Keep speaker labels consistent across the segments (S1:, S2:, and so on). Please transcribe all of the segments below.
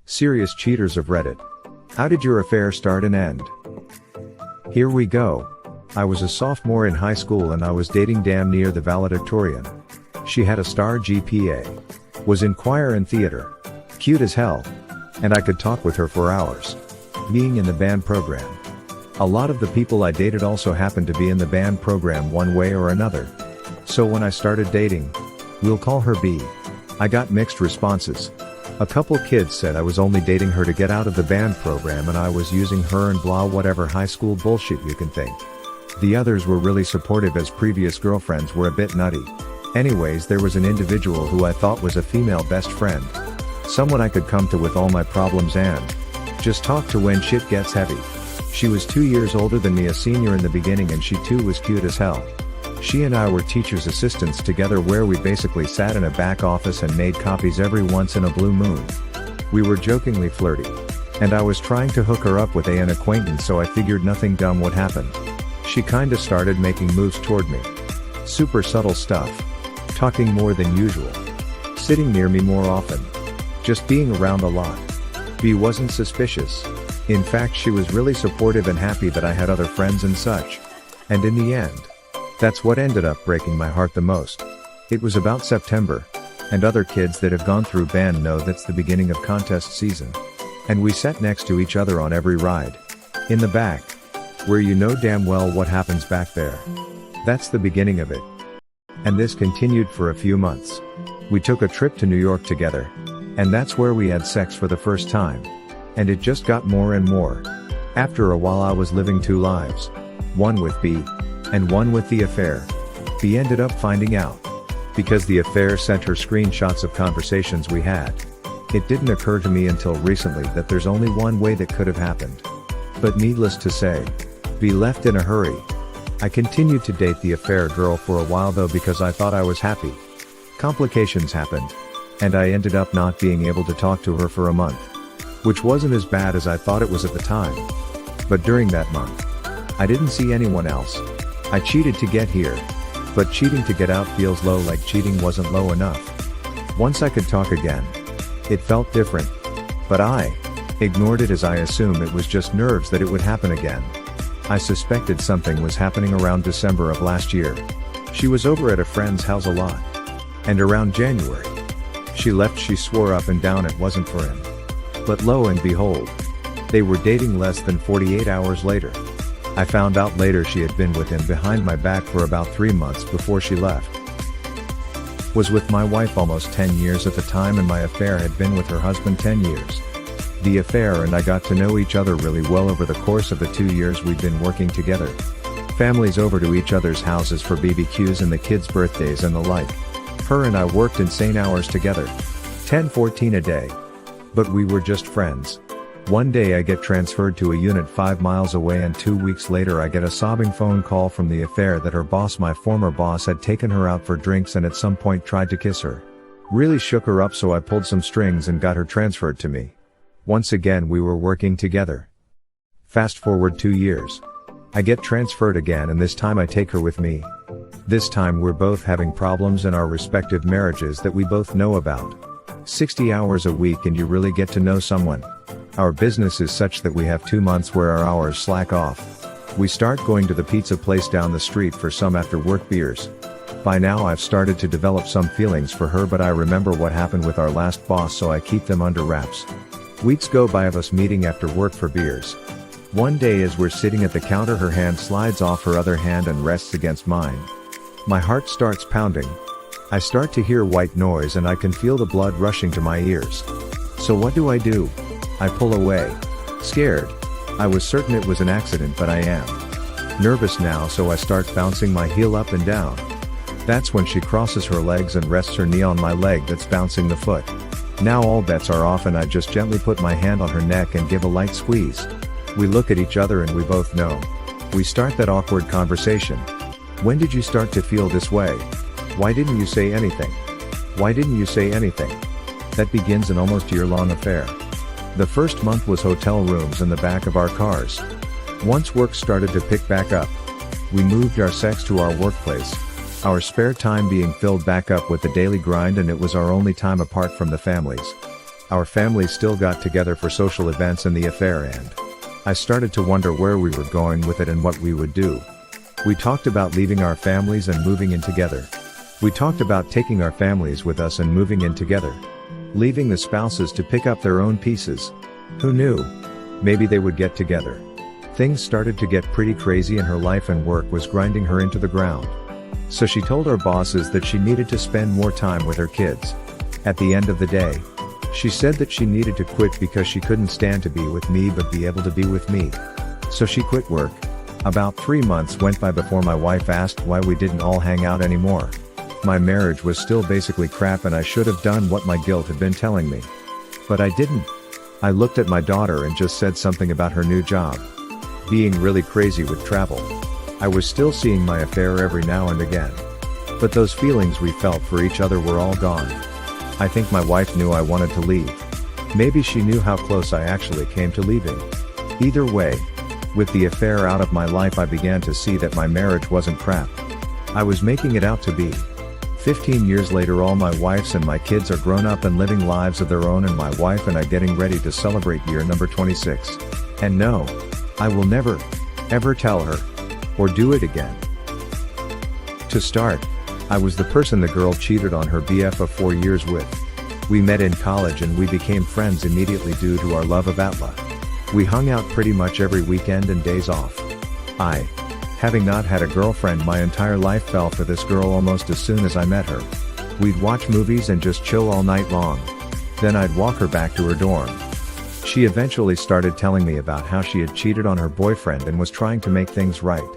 S1: Serious cheaters of Reddit. How did your affair start and end? Here we go. I was a sophomore in high school and I was dating damn near the valedictorian. She had a star GPA. Was in choir and theater. Cute as hell. And I could talk with her for hours. Being in the band program. A lot of the people I dated also happened to be in the band program one way or another. So when I started dating, we'll call her B, I got mixed responses. A couple kids said I was only dating her to get out of the band program and I was using her and blah whatever high school bullshit you can think. The others were really supportive as previous girlfriends were a bit nutty. Anyways, there was an individual who I thought was a female best friend. Someone I could come to with all my problems and just talk to when shit gets heavy. She was 2 years older than me, a senior in the beginning, and she too was cute as hell. She and I were teacher's assistants together where we basically sat in a back office and made copies every once in a blue moon. We were jokingly flirty. And I was trying to hook her up with an acquaintance, so I figured nothing dumb would happen. She kinda started making moves toward me. Super subtle stuff. Talking more than usual. Sitting near me more often. Just being around a lot. B wasn't suspicious. In fact, she was really supportive and happy that I had other friends and such. And in the end, that's what ended up breaking my heart the most. It was about September. And other kids that have gone through band know that's the beginning of contest season. And we sat next to each other on every ride. In the back. Where you know damn well what happens back there. That's the beginning of it. And this continued for a few months. We took a trip to New York together. And that's where we had sex for the first time. And it just got more and more. After a while I was living two lives. One with B. And one with the affair. B ended up finding out. Because the affair sent her screenshots of conversations we had. It didn't occur to me until recently that there's only one way that could have happened. But needless to say, B left in a hurry. I continued to date the affair girl for a while though because I thought I was happy. Complications happened. And I ended up not being able to talk to her for a month. Which wasn't as bad as I thought it was at the time. But during that month, I didn't see anyone else. I cheated to get here. But cheating to get out feels low, like cheating wasn't low enough. Once I could talk again, it felt different. But I ignored it as I assumed it was just nerves that it would happen again. I suspected something was happening around December of last year. She was over at a friend's house a lot. And around January, she left. She swore up and down it wasn't for him. But lo and behold, they were dating less than 48 hours later. I found out later she had been with him behind my back for about 3 months before she left. Was with my wife almost 10 years at the time, and my affair had been with her husband 10 years. The affair and I got to know each other really well over the course of the 2 years we'd been working together. Families over to each other's houses for BBQs and the kids' birthdays and the like. Her and I worked insane hours together. 10-14 a day. But we were just friends. One day I get transferred to a unit 5 miles away, and 2 weeks later I get a sobbing phone call from the affair that her boss, my former boss, had taken her out for drinks and at some point tried to kiss her. Really shook her up, so I pulled some strings and got her transferred to me. Once again we were working together. Fast forward 2 years. I get transferred again, and this time I take her with me. This time we're both having problems in our respective marriages that we both know about. 60 hours a week and you really get to know someone. Our business is such that we have 2 months where our hours slack off. We start going to the pizza place down the street for some after work beers. By now I've started to develop some feelings for her, but I remember what happened with our last boss, so I keep them under wraps. Weeks go by of us meeting after work for beers. One day as we're sitting at the counter, her hand slides off her other hand and rests against mine. My heart starts pounding. I start to hear white noise and I can feel the blood rushing to my ears. So what do? I pull away. Scared. I was certain it was an accident, but I am nervous now, so I start bouncing my heel up and down. That's when she crosses her legs and rests her knee on my leg that's bouncing the foot. Now all bets are off and I just gently put my hand on her neck and give a light squeeze. We look at each other and we both know. We start that awkward conversation. When did you start to feel this way? Why didn't you say anything? Why didn't you say anything? That begins an almost year-long affair. The first month was hotel rooms in the back of our cars. Once work started to pick back up, we moved our sex to our workplace. Our spare time being filled back up with the daily grind, and it was our only time apart from the families. Our families still got together for social events and the affair, and I started to wonder where we were going with it and what we would do. We talked about leaving our families and moving in together. We talked about taking our families with us and moving in together. Leaving the spouses to pick up their own pieces. Who knew? Maybe they would get together. Things started to get pretty crazy and her life and work was grinding her into the ground. So she told our bosses that she needed to spend more time with her kids. At the end of the day, she said that she needed to quit because she couldn't stand to be with me but be able to be with me. So she quit work. About 3 months went by before my wife asked why we didn't all hang out anymore. My marriage was still basically crap and I should have done what my guilt had been telling me. But I didn't. I looked at my daughter and just said something about her new job being really crazy with travel. I was still seeing my affair every now and again. But those feelings we felt for each other were all gone. I think my wife knew I wanted to leave. Maybe she knew how close I actually came to leaving. Either way, with the affair out of my life I began to see that my marriage wasn't crap. I was making it out to be. 15 years later all my wife's and my kids are grown up and living lives of their own and my wife and I getting ready to celebrate year number 26. And no, I will never, ever tell her, or do it again. To start, I was the person the girl cheated on her BF of 4 years with. We met in college and we became friends immediately due to our love of Atla. We hung out pretty much every weekend and days off. I, having not had a girlfriend my entire life, fell for this girl almost as soon as I met her. We'd watch movies and just chill all night long. Then I'd walk her back to her dorm. She eventually started telling me about how she had cheated on her boyfriend and was trying to make things right.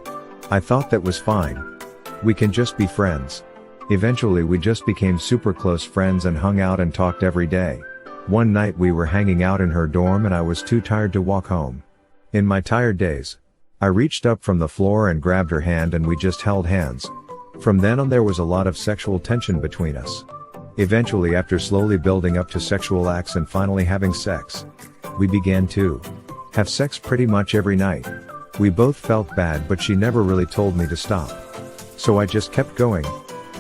S1: I thought that was fine. We can just be friends. Eventually we just became super close friends and hung out and talked every day. One night we were hanging out in her dorm and I was too tired to walk home. In my tired days, I reached up from the floor and grabbed her hand and we just held hands. From then on there was a lot of sexual tension between us. Eventually, after slowly building up to sexual acts and finally having sex, we began to have sex pretty much every night. We both felt bad but she never really told me to stop. So I just kept going.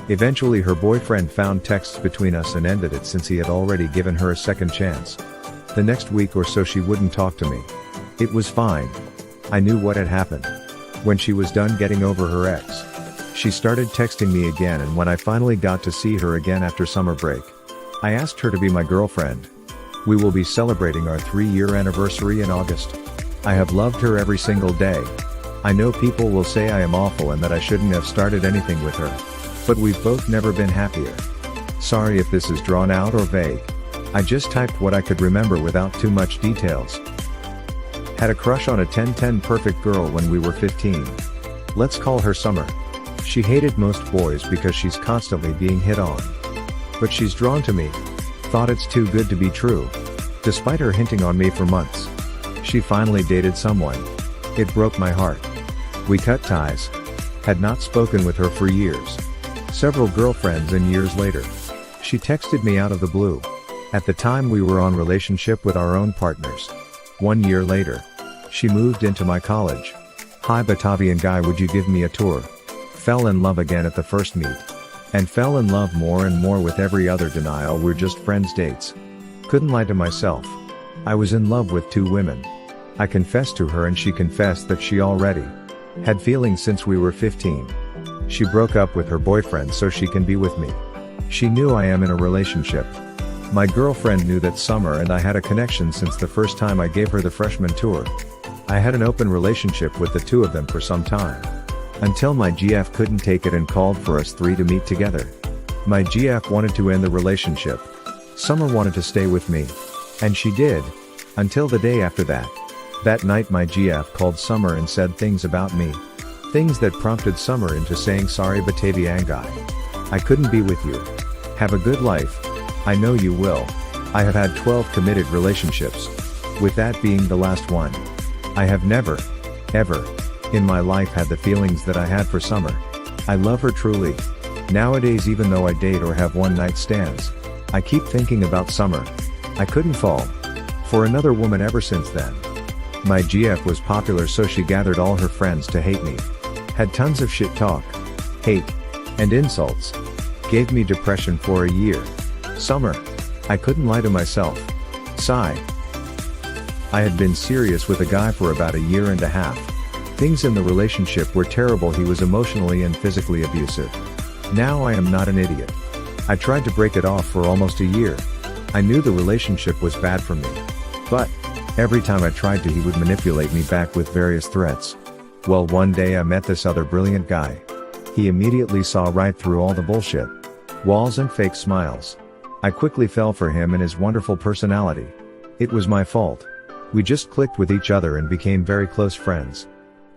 S1: Eventually her boyfriend found texts between us and ended it since he had already given her a second chance. The next week or so she wouldn't talk to me. It was fine. I knew what had happened. When she was done getting over her ex, she started texting me again, and when I finally got to see her again after summer break, I asked her to be my girlfriend. We will be celebrating our 3-year anniversary in August. I have loved her every single day. I know people will say I am awful and that I shouldn't have started anything with her. But we've both never been happier. Sorry if this is drawn out or vague. I just typed what I could remember without too much details. Had a crush on a 10-10 perfect girl when we were 15. Let's call her Summer. She hated most boys because she's constantly being hit on. But she's drawn to me. Thought it's too good to be true. Despite her hinting on me for months, she finally dated someone. It broke my heart. We cut ties. Had not spoken with her for years. Several girlfriends, and years later, she texted me out of the blue. At the time we were on relationship with our own partners. 1 year later, she moved into my college. Hi Batavianguy, would you give me a tour? Fell in love again at the first meet. And fell in love more and more with every other denial. We're just friends, dates. Couldn't lie to myself. I was in love with 2 women. I confessed to her and she confessed that she already had feelings since we were 15. She broke up with her boyfriend so she can be with me. She knew I am in a relationship. My girlfriend knew that Summer and I had a connection since the first time I gave her the freshman tour. I had an open relationship with the 2 of them for some time. Until my GF couldn't take it and called for us 3 to meet together. My GF wanted to end the relationship. Summer wanted to stay with me. And she did. Until the day after that. That night my GF called Summer and said things about me. Things that prompted Summer into saying, sorry Batavianguy. I couldn't be with you. Have a good life. I know you will. I have had 12 committed relationships. With that being the last one. I have never, ever, in my life had the feelings that I had for Summer. I love her truly. Nowadays, even though I date or have one night stands, I keep thinking about Summer. I couldn't fall for another woman ever since then. My GF was popular so she gathered all her friends to hate me. Had tons of shit talk, hate, and insults. Gave me depression for a year. Summer. I couldn't lie to myself. Sigh. I had been serious with a guy for about a year and a half. Things in the relationship were terrible. He was emotionally and physically abusive. Now I am not an idiot. I tried to break it off for almost a year. I knew the relationship was bad for me. But, every time I tried to, he would manipulate me back with various threats. Well, one day I met this other brilliant guy. He immediately saw right through all the bullshit. Walls and fake smiles. I quickly fell for him and his wonderful personality. It was my fault. We just clicked with each other and became very close friends.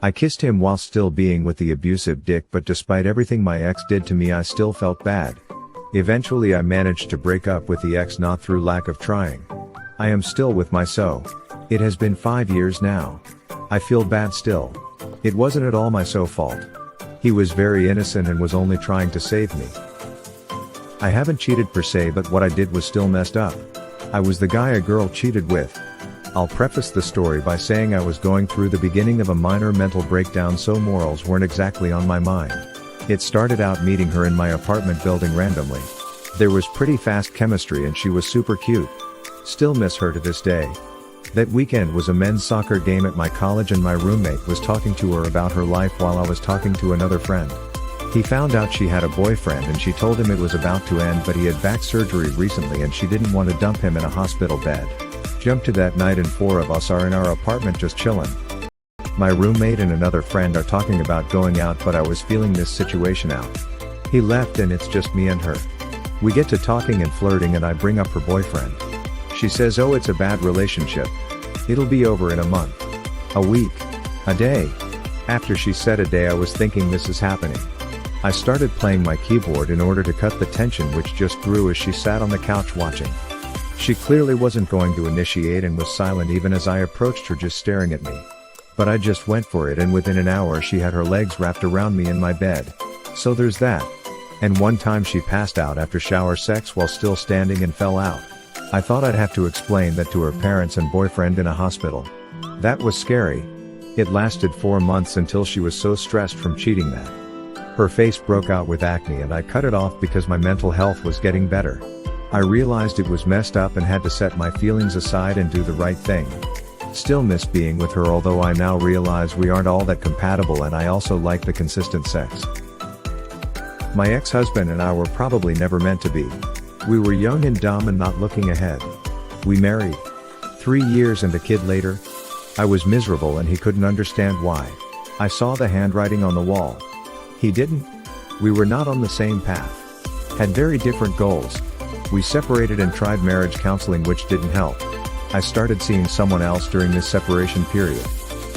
S1: I kissed him while still being with the abusive dick, but despite everything my ex did to me, I still felt bad. Eventually I managed to break up with the ex, not through lack of trying. I am still with my so. It has been 5 years now. I feel bad still. It wasn't at all my so fault. He was very innocent and was only trying to save me. I haven't cheated per se, but what I did was still messed up. I was the guy a girl cheated with. I'll preface the story by saying I was going through the beginning of a minor mental breakdown, so morals weren't exactly on my mind. It started out meeting her in my apartment building randomly. There was pretty fast chemistry and she was super cute. Still miss her to this day. That weekend was a men's soccer game at my college and my roommate was talking to her about her life while I was talking to another friend. He found out she had a boyfriend and she told him it was about to end, but he had back surgery recently and she didn't want to dump him in a hospital bed. Jump to that night and 4 of us are in our apartment just chillin'. My roommate and another friend are talking about going out, but I was feeling this situation out. He left and it's just me and her. We get to talking and flirting and I bring up her boyfriend. She says, oh, it's a bad relationship. It'll be over in a month. A week. A day. After she said a day, I was thinking, this is happening. I started playing my keyboard in order to cut the tension, which just grew as she sat on the couch watching. She clearly wasn't going to initiate and was silent even as I approached her, just staring at me. But I just went for it, and within an hour she had her legs wrapped around me in my bed. So there's that. And one time she passed out after shower sex while still standing and fell out. I thought I'd have to explain that to her parents and boyfriend in a hospital. That was scary. It lasted 4 months until she was so stressed from cheating that her face broke out with acne, and I cut it off because my mental health was getting better. I realized it was messed up and had to set my feelings aside and do the right thing. Still miss being with her, although I now realize we aren't all that compatible and I also like the consistent sex. My ex-husband and I were probably never meant to be. We were young and dumb and not looking ahead. We married. 3 years and a kid later. I was miserable and he couldn't understand why. I saw the handwriting on the wall. He didn't. We were not on the same path. Had very different goals. We separated and tried marriage counseling, which didn't help. I started seeing someone else during this separation period.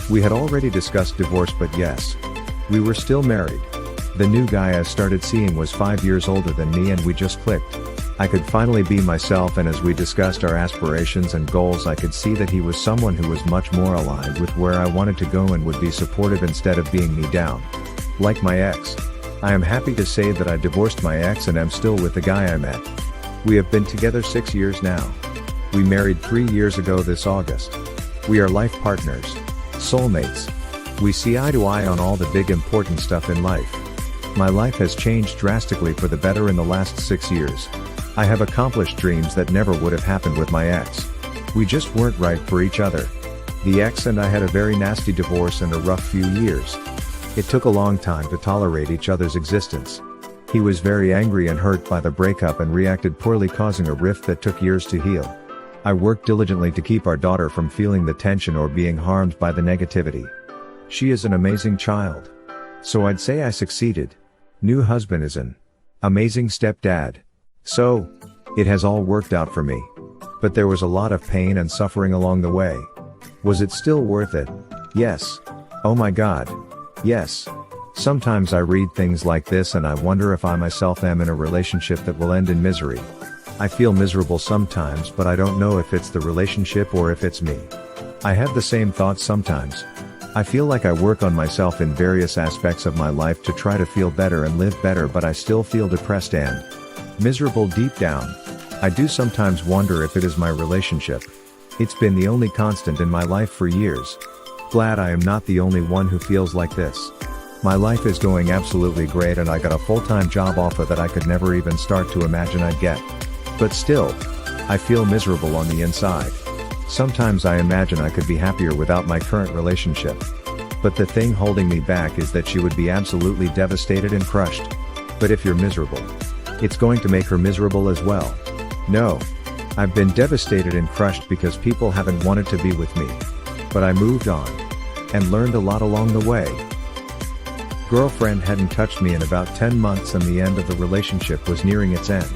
S1: We had already discussed divorce, but yes, we were still married. The new guy I started seeing was 5 years older than me and we just clicked. I could finally be myself, and as we discussed our aspirations and goals, I could see that he was someone who was much more aligned with where I wanted to go and would be supportive instead of being me down. Like my ex. I am happy to say that I divorced my ex and am still with the guy I met. We have been together 6 years now. We married 3 years ago this August. We are life partners. Soulmates. We see eye to eye on all the big important stuff in life. My life has changed drastically for the better in the last 6 years. I have accomplished dreams that never would have happened with my ex. We just weren't right for each other. The ex and I had a very nasty divorce and a rough few years. It took a long time to tolerate each other's existence. He was very angry and hurt by the breakup and reacted poorly, causing a rift that took years to heal. I worked diligently to keep our daughter from feeling the tension or being harmed by the negativity. She is an amazing child. So I'd say I succeeded. New husband is an amazing stepdad. So, it has all worked out for me. But there was a lot of pain and suffering along the way. Was it still worth it? Yes. Oh my God. Yes. Sometimes I read things like this and I wonder if I myself am in a relationship that will end in misery. I feel miserable sometimes, but I don't know if it's the relationship or if it's me. I have the same thoughts sometimes. I feel like I work on myself in various aspects of my life to try to feel better and live better, but I still feel depressed and miserable deep down. I do sometimes wonder if it is my relationship. It's been the only constant in my life for years. Glad I am not the only one who feels like this. My life is going absolutely great and I got a full-time job offer that I could never even start to imagine I'd get. But still, I feel miserable on the inside. Sometimes I imagine I could be happier without my current relationship. But the thing holding me back is that she would be absolutely devastated and crushed. But if you're miserable, it's going to make her miserable as well. No. I've been devastated and crushed because people haven't wanted to be with me. But I moved on. And learned a lot along the way. Girlfriend hadn't touched me in about 10 months and the end of the relationship was nearing its end.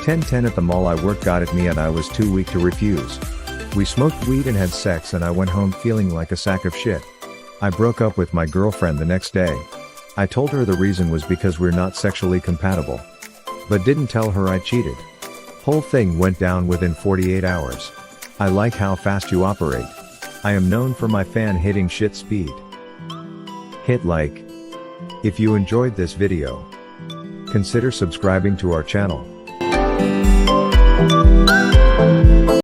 S1: 10:10 at the mall I worked got at me and I was too weak to refuse. We smoked weed and had sex and I went home feeling like a sack of shit. I broke up with my girlfriend the next day. I told her the reason was because we're not sexually compatible. But didn't tell her I cheated. Whole thing went down within 48 hours. I like how fast you operate. I am known for my fan hitting shit speed. Hit like. If you enjoyed this video, consider subscribing to our channel.